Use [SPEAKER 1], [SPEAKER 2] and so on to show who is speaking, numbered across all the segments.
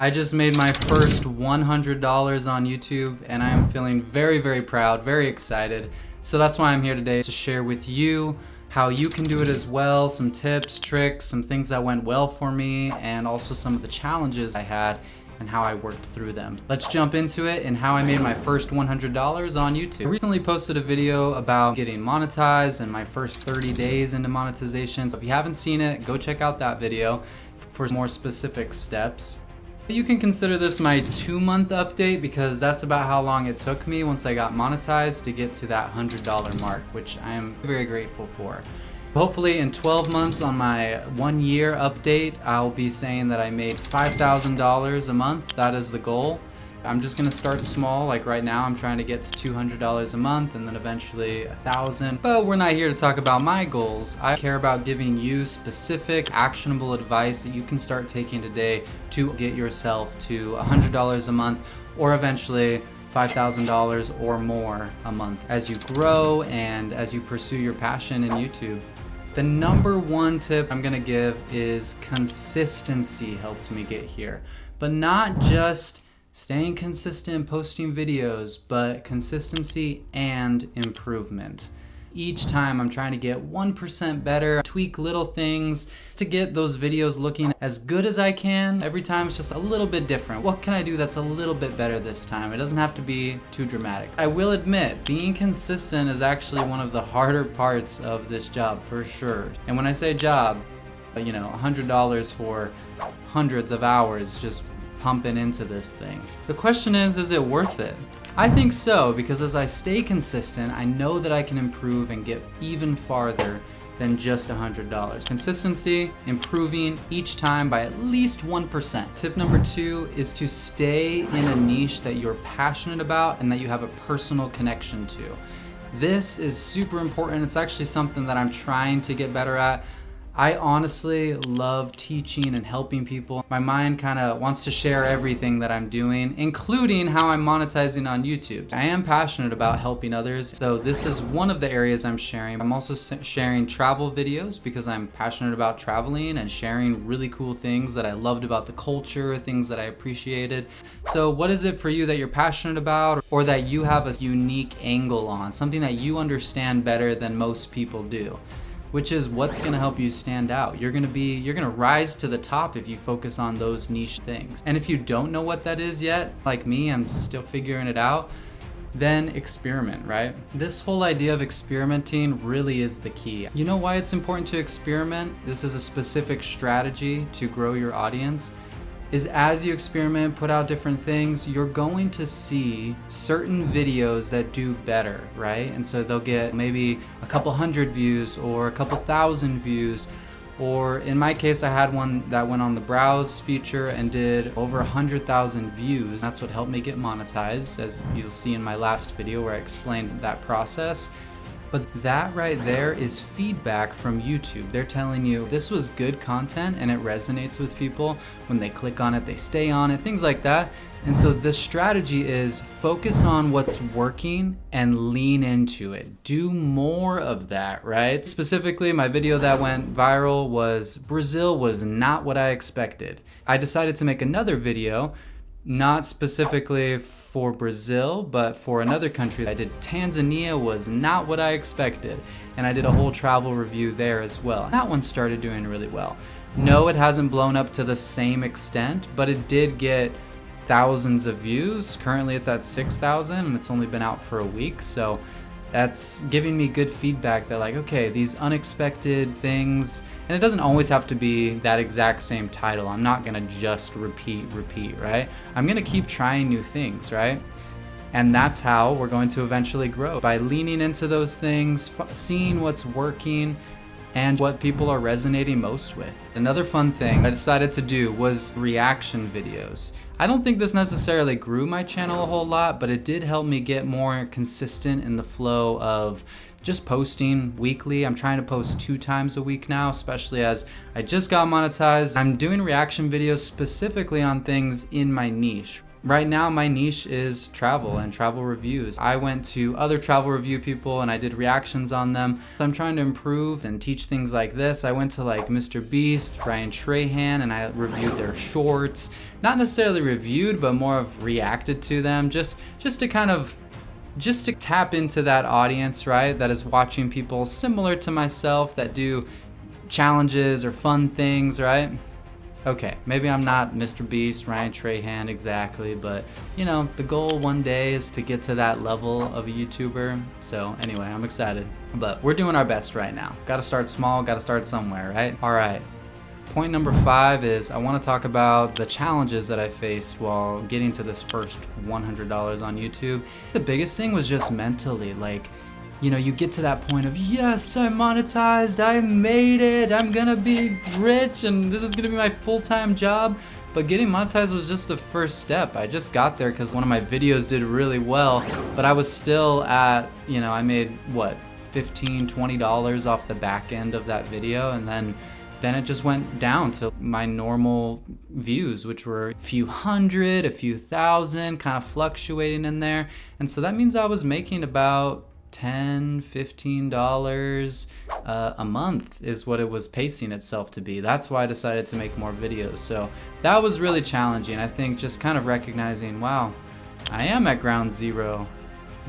[SPEAKER 1] I just made my first $100 on YouTube and I am feeling very, very proud, very excited. So that's why I'm here today to share with you how you can do it as well, some tips, tricks, some things that went well for me, and also some of the challenges I had and how I worked through them. Let's jump into it and how I made my first $100 on YouTube. I recently posted a video about getting monetized and my first 30 days into monetization. So if you haven't seen it, go check out that video for more specific steps. You can consider this my 2-month update because that's about how long it took me once I got monetized to get to that $100 mark, which I am very grateful for. Hopefully in 12 months on my 1-year update, I'll be saying that I made $5,000 a month. That is the goal. I'm just gonna start small. Like right now, I'm trying to get to $200 a month and then eventually $1,000. But we're not here to talk about my goals. I care about giving you specific, actionable advice that you can start taking today to get yourself to $100 a month or eventually $5,000 or more a month as you grow and as you pursue your passion in YouTube. The number one tip I'm gonna give is consistency helped me get here, but not just staying consistent, posting videos, but consistency and improvement. Each time I'm trying to get 1% better, tweak little things to get those videos looking as good as I can. Every time it's just a little bit different. What can I do that's a little bit better this time? It doesn't have to be too dramatic. I will admit, being consistent is actually one of the harder parts of this job for sure. And when I say job, you know, $100 for hundreds of hours just pumping into this thing. The question is it worth it? I think so, because as I stay consistent, I know that I can improve and get even farther than just $100. Consistency, improving each time by at least 1%. Tip number 2 is to stay in a niche that you're passionate about and that you have a personal connection to. This is super important. It's actually something that I'm trying to get better at. I honestly love teaching and helping people. My mind kind of wants to share everything that I'm doing, including how I'm monetizing on YouTube. I am passionate about helping others, so this is one of the areas I'm sharing. I'm also sharing travel videos because I'm passionate about traveling and sharing really cool things that I loved about the culture, things that I appreciated. So what is it for you that you're passionate about or that you have a unique angle on, something that you understand better than most people do? Which is what's gonna help you stand out. You're gonna rise to the top if you focus on those niche things. And if you don't know what that is yet, like me, I'm still figuring it out, then experiment, right? This whole idea of experimenting really is the key. You know why it's important to experiment? This is a specific strategy to grow your audience. Is as you experiment, put out different things, you're going to see certain videos that do better, right? And so they'll get maybe a couple hundred views or a couple thousand views. Or in my case, I had one that went on the browse feature and did over 100,000 views. That's what helped me get monetized, as you'll see in my last video where I explained that process. But that right there is feedback from YouTube. They're telling you this was good content and it resonates with people. When they click on it, they stay on it, things like that. And so the strategy is focus on what's working and lean into it. Do more of that, right? Specifically, my video that went viral was Brazil was not what I expected. I decided to make another video, not specifically for Brazil, but for another country. I did Tanzania was not what I expected. And I did a whole travel review there as well. That one started doing really well. No, it hasn't blown up to the same extent, but it did get thousands of views. Currently it's at 6,000 and it's only been out for a week. So that's giving me good feedback that like, okay, these unexpected things, and it doesn't always have to be that exact same title. I'm not gonna just repeat, right? I'm gonna keep trying new things, right? And that's how we're going to eventually grow, by leaning into those things, seeing what's working, and what people are resonating most with. Another fun thing I decided to do was reaction videos. I don't think this necessarily grew my channel a whole lot, but it did help me get more consistent in the flow of just posting weekly. I'm trying to post 2 times a week now, especially as I just got monetized. I'm doing reaction videos specifically on things in my niche. Right now, my niche is travel and travel reviews. I went to other travel review people and I did reactions on them. I'm trying to improve and teach things like this. I went to like Mr. Beast, Ryan Trahan, and I reviewed their shorts. Not necessarily reviewed, but more of reacted to them, just to tap into that audience, right? That is watching people similar to myself that do challenges or fun things, right? Okay, maybe I'm not Mr. Beast, Ryan Trahan exactly, but you know, the goal one day is to get to that level of a YouTuber. So anyway, I'm excited, but we're doing our best right now. Gotta start small, gotta start somewhere, right? All right. Point number 5 is I want to talk about the challenges that I faced while getting to this first $100 on YouTube. The biggest thing was just mentally, like, you know, you get to that point of, yes, I'm monetized, I made it, I'm gonna be rich, and this is gonna be my full-time job. But getting monetized was just the first step. I just got there because one of my videos did really well, but I was still at, you know, I made, what, $15, $20 off the back end of that video, and then it just went down to my normal views, which were a few hundred, a few thousand, kind of fluctuating in there. And so that means I was making about $10, $15 a month is what it was pacing itself to be. That's why I decided to make more videos. So that was really challenging. I think just kind of recognizing, wow, I am at ground zero.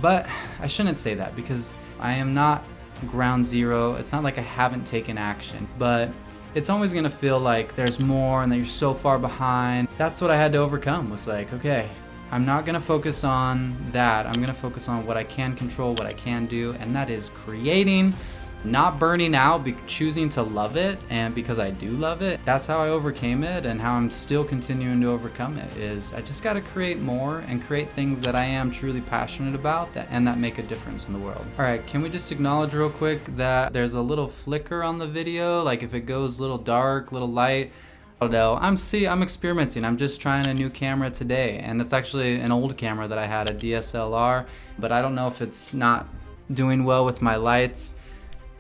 [SPEAKER 1] But I shouldn't say that because I am not ground zero. It's not like I haven't taken action, but it's always gonna feel like there's more and that you're so far behind. That's what I had to overcome, was like, okay, I'm not gonna focus on that. I'm gonna focus on what I can control, what I can do, and that is creating, not burning out, choosing to love it, and because I do love it, that's how I overcame it, and how I'm still continuing to overcome it, is I just gotta create more and create things that I am truly passionate about and that make a difference in the world. All right, can we just acknowledge real quick that there's a little flicker on the video, like if it goes a little dark, little light, I don't know. I'm experimenting. I'm just trying a new camera today, and it's actually an old camera that I had, a DSLR, but I don't know if it's not doing well with my lights.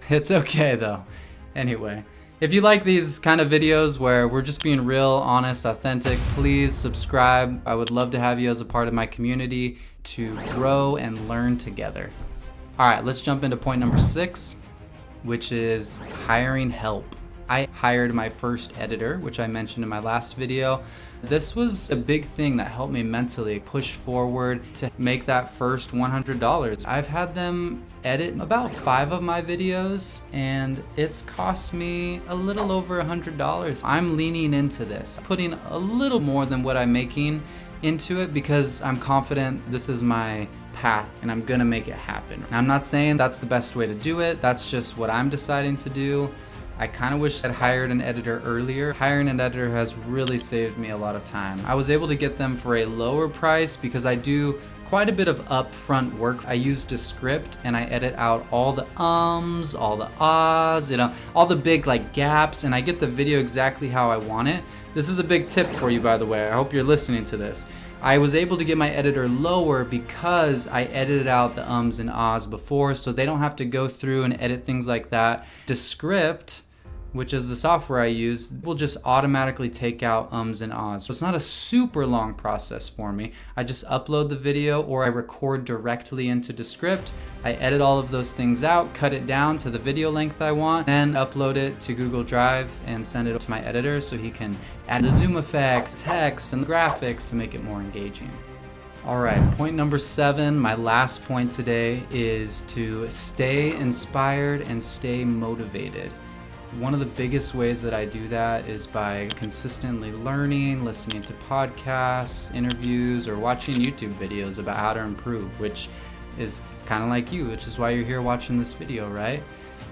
[SPEAKER 1] It's okay though. Anyway, if you like these kind of videos where we're just being real, honest, authentic, please subscribe. I would love to have you as a part of my community to grow and learn together. All right, let's jump into point number 6, which is hiring help. I hired my first editor, which I mentioned in my last video. This was a big thing that helped me mentally push forward to make that first $100. I've had them edit about 5 of my videos, and it's cost me a little over $100. I'm leaning into this, putting a little more than what I'm making into it because I'm confident this is my path and I'm gonna make it happen. I'm not saying that's the best way to do it. That's just what I'm deciding to do. I kind of wish I'd hired an editor earlier. Hiring an editor has really saved me a lot of time. I was able to get them for a lower price because I do quite a bit of upfront work. I use Descript and I edit out all the ums, all the ahs, you know, all the big like gaps, and I get the video exactly how I want it. This is a big tip for you, by the way. I hope you're listening to this. I was able to get my editor lower because I edited out the ums and ahs before, so they don't have to go through and edit things like that. Descript, which is the software I use, will just automatically take out ums and ahs. So it's not a super long process for me. I just upload the video or I record directly into Descript. I edit all of those things out, cut it down to the video length I want, and upload it to Google Drive and send it to my editor so he can add the zoom effects, text, and graphics to make it more engaging. All right, point number 7, my last point today, is to stay inspired and stay motivated. One of the biggest ways that I do that is by consistently learning, listening to podcasts, interviews, or watching YouTube videos about how to improve, which is kind of like you, which is why you're here watching this video, right?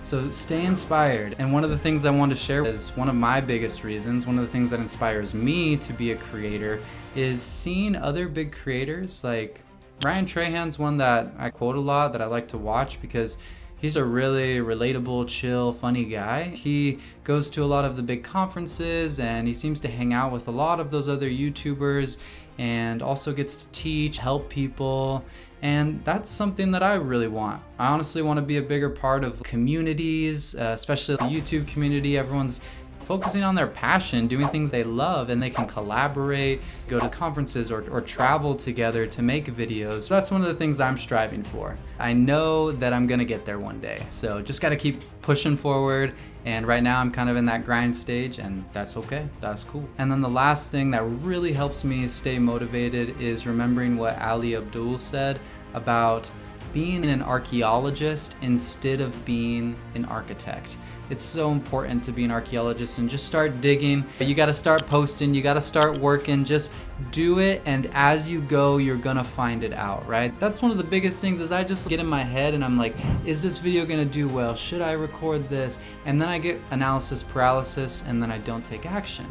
[SPEAKER 1] So stay inspired. And one of the things I want to share is one of my biggest reasons, one of the things that inspires me to be a creator, is seeing other big creators. Like Ryan Trahan's one that I quote a lot, that I like to watch because He's a really relatable, chill, funny guy. He goes to a lot of the big conferences and he seems to hang out with a lot of those other YouTubers and also gets to teach, help people. And that's something that I really want. I honestly want to be a bigger part of communities, especially the YouTube community. Everyone's focusing on their passion, doing things they love, and they can collaborate, go to conferences or travel together to make videos. That's one of the things I'm striving for. I know that I'm gonna get there one day, so just gotta keep pushing forward. And right now I'm kind of in that grind stage, and that's okay, that's cool. And then the last thing that really helps me stay motivated is remembering what Ali Abdul said about being an archaeologist instead of being an architect. It's so important to be an archaeologist and just start digging. You gotta start posting, you gotta start working, just do it, and as you go, you're gonna find it out, right? That's one of the biggest things is I just get in my head and I'm like, is this video gonna do well? Should I record this? And then I get analysis paralysis and then I don't take action.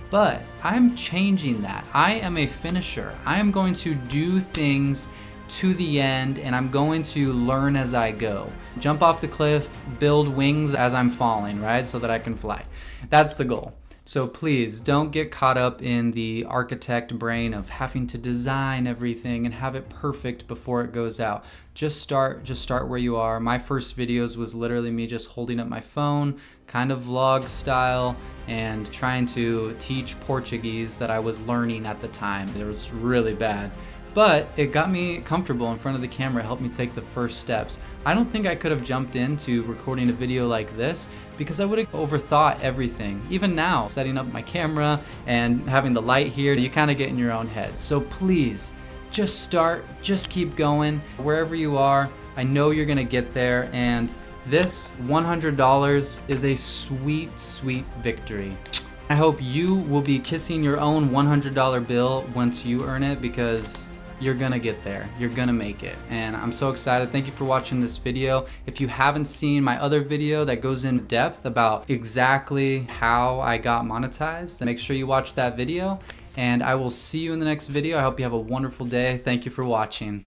[SPEAKER 1] But I'm changing that. I am a finisher. I am going to do things to the end, and I'm going to learn as I go. Jump off the cliff, build wings as I'm falling, right? So that I can fly. That's the goal. So please don't get caught up in the architect brain of having to design everything and have it perfect before it goes out. Just start where you are. My first videos was literally me just holding up my phone, kind of vlog style, and trying to teach Portuguese that I was learning at the time. It was really bad. But it got me comfortable in front of the camera, helped me take the first steps. I don't think I could have jumped into recording a video like this because I would have overthought everything. Even now, setting up my camera and having the light here, you kind of get in your own head. So please, just start, just keep going. Wherever you are, I know you're gonna get there, and this $100 is a sweet, sweet victory. I hope you will be kissing your own $100 bill once you earn it, because you're gonna get there, you're gonna make it. And I'm so excited. Thank you for watching this video. If you haven't seen my other video that goes in depth about exactly how I got monetized, then make sure you watch that video, and I will see you in the next video. I hope you have a wonderful day. Thank you for watching.